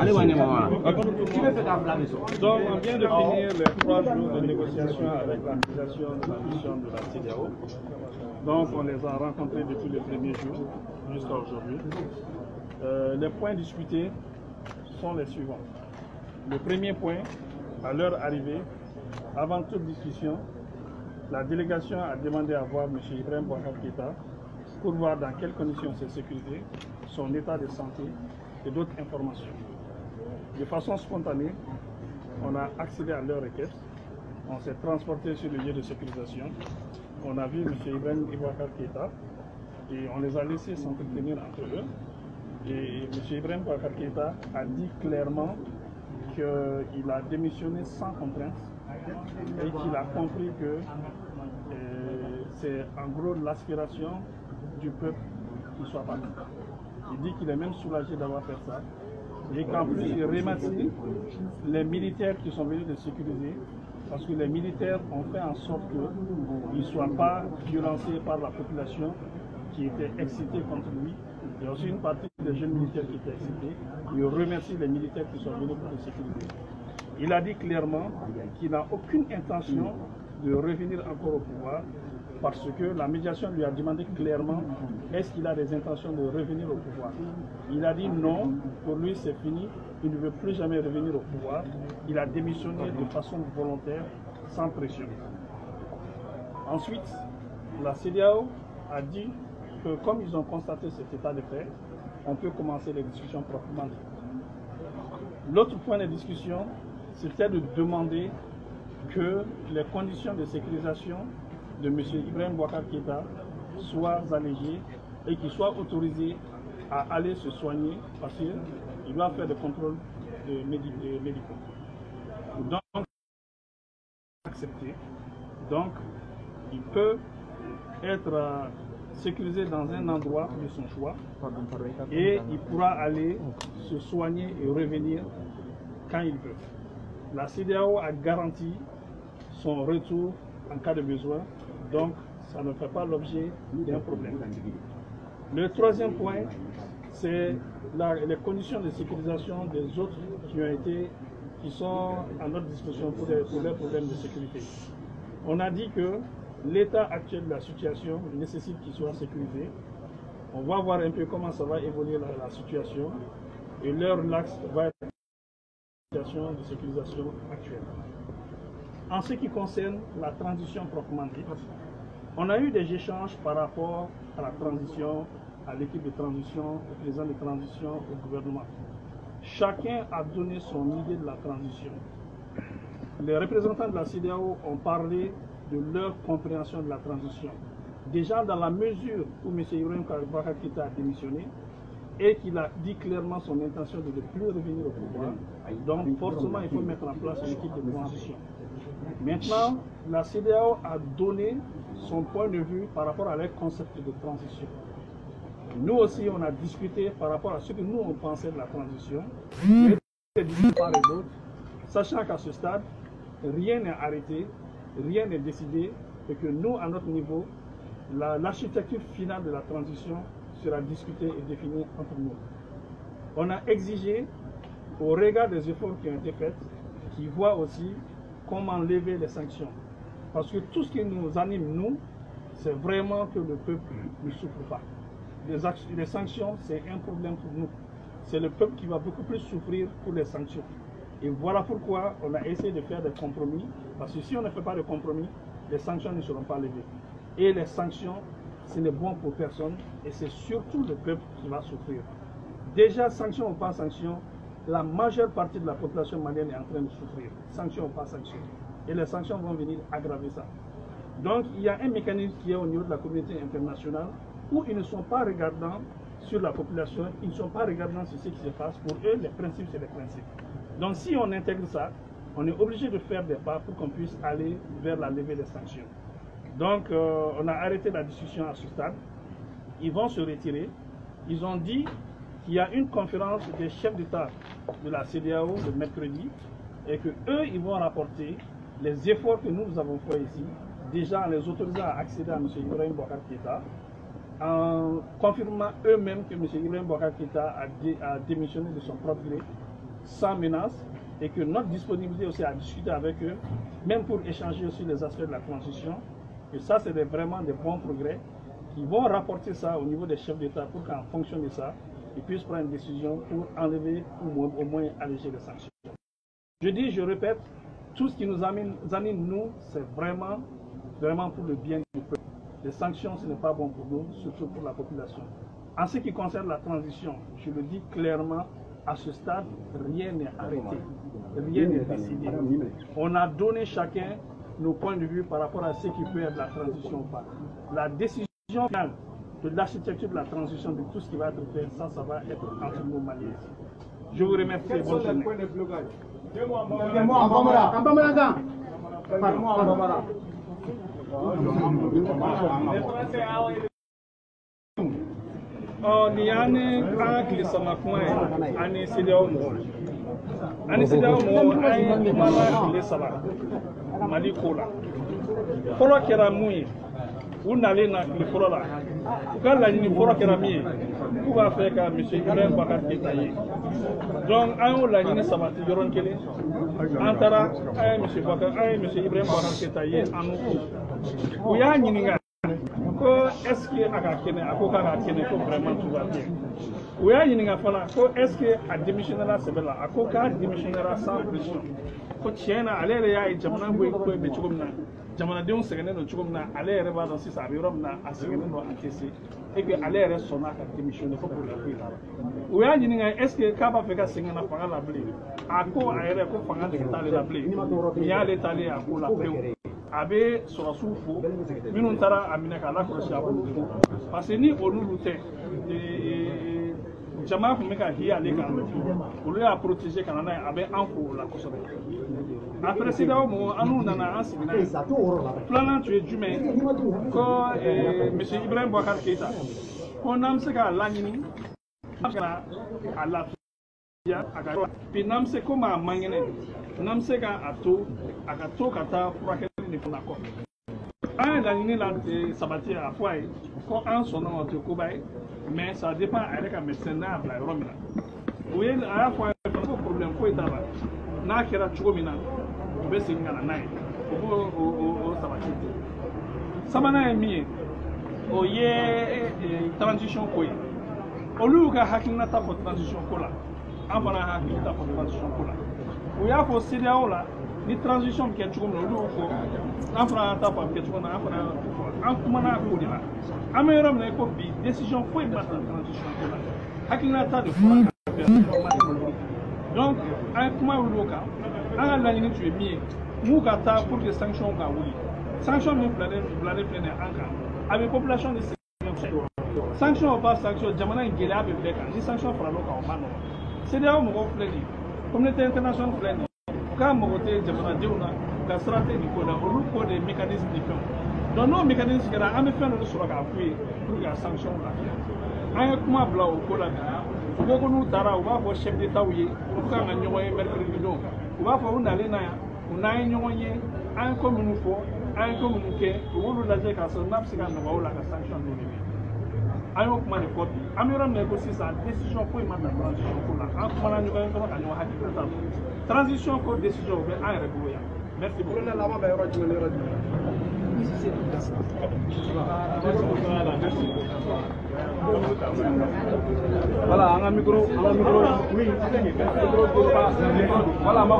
Donc, on vient de finir les 3 jours de négociations avec l'organisation de la mission de la CEDEAO. Donc, on les a rencontrés depuis le premier jour jusqu'à aujourd'hui. Les points discutés sont les suivants. Le premier point, à leur arrivée, avant toute discussion, la délégation a demandé à voir M. Ibrahim Boubacar Keïta pour voir dans quelles conditions c'est sécurisé, son état de santé et d'autres informations. De façon spontanée, on a accédé à leur requête, on s'est transporté sur le lieu de sécurisation, on a vu M. Ibrahim Boubacar Keïta et on les a laissés s'entretenir entre eux. Et M. Ibrahim Boubacar Keïta a dit clairement qu'il a démissionné sans contrainte et qu'il a compris que c'est en gros l'aspiration du peuple qui soit parti. Il dit qu'il est même soulagé d'avoir fait ça et qu'en plus il remercie les militaires qui sont venus le sécuriser parce que les militaires ont fait en sorte qu'ils ne soient pas violentés par la population qui était excitée contre lui. Il y a aussi une partie des jeunes militaires qui étaient excités. Il remercie les militaires qui sont venus pour le sécuriser. Il a dit clairement qu'il n'a aucune intention de revenir encore au pouvoir parce que la médiation lui a demandé clairement est-ce qu'il a des intentions de revenir au pouvoir. Il a dit non, pour lui c'est fini, il ne veut plus jamais revenir au pouvoir. Il a démissionné de façon volontaire, sans pression. Ensuite, la CEDEAO a dit que comme ils ont constaté cet état de fait, on peut commencer les discussions proprement dites. L'autre point de discussion, c'était de demander que les conditions de sécurisation de M. Ibrahim Boubacar Keïta soient allégées et qu'il soit autorisé à aller se soigner parce qu'il doit faire des contrôles médicaux. Donc, accepté. Donc, il peut être sécurisé dans un endroit de son choix et il pourra aller se soigner et revenir quand il veut. La CEDEAO a garanti son retour en cas de besoin, donc ça ne fait pas l'objet d'un problème. Le troisième point, c'est les conditions de sécurisation des autres qui sont à notre disposition pour les problèmes de sécurité. On a dit que l'état actuel de la situation nécessite qu'il soit sécurisé. On va voir un peu comment ça va évoluer la situation et leur axe va être la situation de sécurisation actuelle. En ce qui concerne la transition proprement dite, on a eu des échanges par rapport à la transition, à l'équipe de transition, au président de transition, au gouvernement. Chacun a donné son idée de la transition. Les représentants de la CEDEAO ont parlé de leur compréhension de la transition. Déjà dans la mesure où M. Ibrahim Boubacar Keïta a démissionné et qu'il a dit clairement son intention de ne plus revenir au pouvoir, donc forcément il faut mettre en place une équipe de transition. Maintenant, la CEDEAO a donné son point de vue par rapport à leur concept de transition. Nous aussi, on a discuté par rapport à ce que nous on pensait de la transition, par et d'autre, sachant qu'à ce stade, rien n'est arrêté, rien n'est décidé, et que nous, à notre niveau, l'architecture finale de la transition sera discutée et définie entre nous. On a exigé, au regard des efforts qui ont été faits, qu'ils voient aussi comment lever les sanctions. Parce que tout ce qui nous anime, nous, c'est vraiment que le peuple ne souffre pas. Les sanctions, c'est un problème pour nous. C'est le peuple qui va beaucoup plus souffrir pour les sanctions. Et voilà pourquoi on a essayé de faire des compromis, parce que si on ne fait pas de compromis, les sanctions ne seront pas levées. Et les sanctions, ce n'est bon pour personne, et c'est surtout le peuple qui va souffrir. Déjà, sanction ou pas sanction, la majeure partie de la population malienne est en train de souffrir, sanction ou pas sanction. Et les sanctions vont venir aggraver ça. Donc, il y a un mécanisme qui est au niveau de la communauté internationale où ils ne sont pas regardants sur la population, ils ne sont pas regardants sur ce qui se passe. Pour eux, les principes, c'est les principes. Donc, si on intègre ça, on est obligé de faire des pas pour qu'on puisse aller vers la levée des sanctions. Donc, on a arrêté la discussion à ce stade. Ils vont se retirer. Ils ont dit qu'il y a une conférence des chefs d'État de la CEDEAO le mercredi et qu'eux, ils vont rapporter les efforts que nous avons faits ici, déjà en les autorisant à accéder à M. Ibrahim Boubacar Keïta, en confirmant eux-mêmes que M. Ibrahim Boubacar Keïta a démissionné de son propre gré sans menace et que notre disponibilité aussi à discuter avec eux, même pour échanger sur les aspects de la transition. Et ça, c'est vraiment des bons progrès qui vont rapporter ça au niveau des chefs d'État pour qu'en fonction de ça, ils puissent prendre une décision pour enlever ou au moins alléger les sanctions. Je dis, je répète, tout ce qui nous anime, nous, c'est vraiment pour le bien du peuple. Les sanctions, ce n'est pas bon pour nous, surtout pour la population. En ce qui concerne la transition, je le dis clairement, à ce stade, rien n'est arrêté, rien n'est décidé. On a donné chacun nos points de vue par rapport à ce qui peut être la transition ou pas. La décision finale de l'architecture de la transition, de tout ce qui va être fait, ça va être entre nous Maliens. Je vous remercie. Quels sont les points de blocage? Ni ane akili sama kuma ani CEDEAO mo ani CEDEAO mo ai mala akili sama Mali kola folo kera muyi unale na akili folo la ukala ni folo kera mi ku ba fe ka monsieur Ibrahim Boubacar Keita ye donc ayo la ni sabati yoron kele antara ay monsieur Ibrahim Boubacar Keita ye anu ko ya nyininga ko est-ce que akakene akoka akakene ko vraiment tout va bien oya yininga fana ko est-ce que a démissionnera sebela akoka démissionnera sans pression ko tiena alele ya jamana boy ko be chugumna jamana de on segene no chugumna alele ba dans si sa birom na asegene no akese et que alele sona ka démissionner ko pour la fuite oya yininga est-ce que kaba feka sengena fanga la blé ako ayere ko fanga de tale la blé ya le tale ako la blé abe sɔrɔsiw fo minnu taara a minɛ k'a lakɔlɔsi a bolo fo parce que ni olu tɛ jama tun bɛ ka hi ale kan olu y'a protéger ka na n'a ye a bɛ an fo o la kosɛbɛ après CEDEAO mɔgɔ an n'u nana an sigi n'a ye filanan tun ye jumɛn ko monsieur Ibrahim Boubacar Keita ko n'an bɛ se k'a laɲini an kana a lafiya a ka puis n'an bɛ se komi a man kɛnɛ n'an bɛ se k'a to a ka to ka taa furakɛli an ye laɲini la sabati a fɔ a ye ko an sɔnna o tɛ koba ye mais ça dépend a yɛrɛ ka médecin n'a y'a bila yɔrɔ min na o ye a y'a fɔ a ye ko problème foyi t'a la n'a kɛra cogo min na u bɛ segin ka na n'a ye o b'o sabati sabanan ye min ye o ye transition ko ye olu y'u ka hakilinata fɔ transition ko la an fana hakilinata fɔ transition ko la o y'a fɔ CEDEAO la ni transition kɛ cogo min na olu y'o fɔ an fana ta fɔ a kɛ cogo min na an fana an kumana k'o de la an bɛ yɔrɔ min na ko bi décision foyi ma ta transition ko la hakilinata de fɔra ka kɛ donc an ye kuma wuli o kan an ka laɲini tun ye min ye m'u ka taa pour que sanction ka wuli sanction min bilalen filɛ nin ye an kan a bɛ population de sɛgɛn sanction o ba sanction jamana in gɛlɛya bɛ bɛɛ kan ni sanction farala o kan o ma nɔgɔn CEDEAO mɔgɔw filɛ nin ye communauté internationale filɛ nin ye ka mago tɛ jamanadenw na ka sira tɛ nin ko la olu ko de mécanisme ni fɛnw donc n'o mécanisme kɛra an bɛ fɛn dɔ de sɔrɔ k'a f'u ye pour que a sanction lafiya an ye kuma bila o ko la bi u ko n'u taara u b'a fɔ chef d'état ye olu kan ka ɲɔgɔn ye mercredi don u b'a fɔ u nalen na yan u n'an ye ɲɔgɔn ye an ye ko minnu fɔ an ye ko minnu kɛ u b'olu lajɛ k'a sɔrɔ n'a bɛ se ka nɔgɔya o la ka sanction dɔ de bɛ an y'o kuma de fɔ bi an bɛ yɔrɔ min na ko sisan décision foyi ma ta transition ko la an kumana ɲɔgɔn ye dɔrɔn ka ɲɔgɔn hakilinata fɔ transition ko décision o bɛ an yɛrɛ bolo yan merci beaucoup. Voilà, un micro, oui, voilà, ma